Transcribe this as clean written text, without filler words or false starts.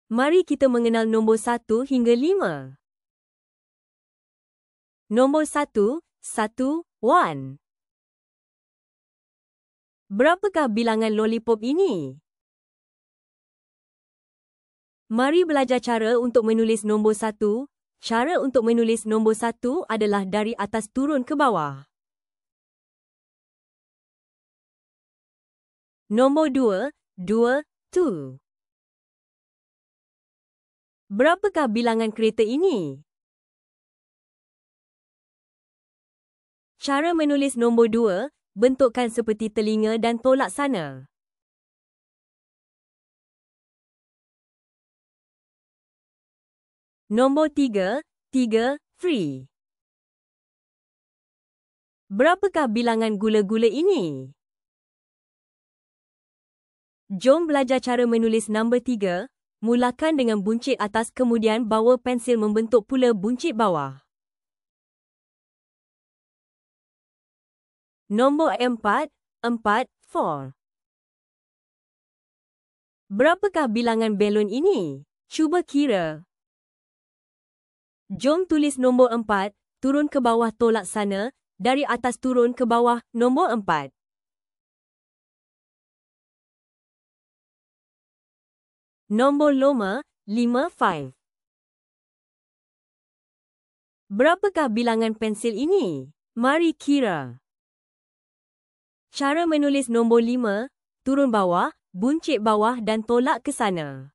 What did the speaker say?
Mari kita mengenal nombor 1 hingga 5. Nombor 1, 1. Berapakah bilangan lollipop ini? Mari belajar cara untuk menulis nombor 1. Cara untuk menulis nombor 1 adalah dari atas turun ke bawah. Nombor 2, 2. Berapakah bilangan kereta ini? Cara menulis nombor 2, bentukkan seperti telinga dan tolak sana. Nombor 3, 3. Berapakah bilangan gula-gula ini? Jom belajar cara menulis nombor 3. Mulakan dengan buncit atas kemudian bawa pensil membentuk pula buncit bawah. Nombor 4, 4. Berapakah bilangan belon ini? Cuba kira. Jom tulis nombor 4, turun ke bawah tolak sana, dari atas turun ke bawah nombor 4. Nombor 5, 5. Berapakah bilangan pensil ini? Mari kira. Cara menulis nombor 5, turun bawah, buncit bawah dan tolak ke sana.